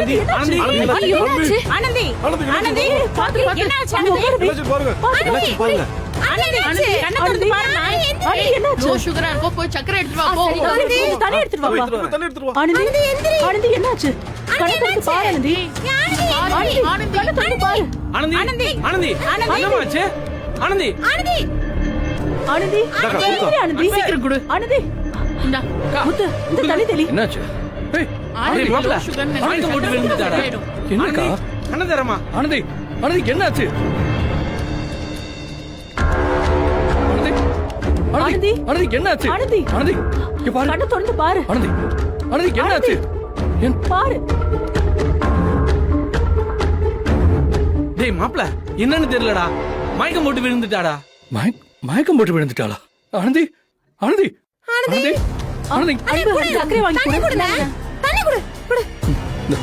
ஆனந்தி ஆனந்தி என்னாச்சு? ஆனந்தி ஆனந்தி பாத்து என்னாச்சு ஆனந்தி என்னாச்சு பாருங்க என்னாச்சு பாருங்க ஆனந்தி கண்ணை திறந்து பாருமா லோ சுகரா இருக்கோ போய் சக்கரை எடுத்து வா போ ஆனந்தி தண்ணி எடுத்துட்டு வா தண்ணி எடுத்துட்டு வா ஆனந்தி ஆனந்தி என்னாச்சு கண்ணை திறந்து பாரு ஆனந்தி ஆனந்தி கண்ணை திறந்து பாரு ஆனந்தி ஆனந்தி. ஆனந்தி ஆனந்தி. என்னமாச்சு ஆனந்தி ஆனந்தி ஆனந்தி அக்கா, ஆனந்தி ஆனந்தி சீக்கிரம் கொடு ஆனந்தி இந்தா முத்து இந்த தண்ணி தெளி என்னாச்சு ஏய் ஆனந்தி மாப்ள, லோ சுகர் மயக்கம் போட்டு விழுந்துட்டாடா. என்னக்கா கண்ண தரமா ஆனந்தி ஆனந்தி என்னாச்சு ஆனந்தி ஆனந்தி. ஆனந்தி என்னாச்சு ஆனந்தி. ஆனந்தி இங்க பாரு கண்ணை திறந்து பாரு ஆனந்தி ஆனந்தி என்னாச்சு என் பாரு டேய் மாப்ள என்னன்னு தெரியலடா மயக்கம் போட்டு விழுந்துட்டாடா மயக்கம் போட்டு விழுந்துட்டாளா ஆனந்தி ஆனந்தி ஆனந்தி ஆனந்தி அன்பு சக்கரை வாங்கி கொடு இந்த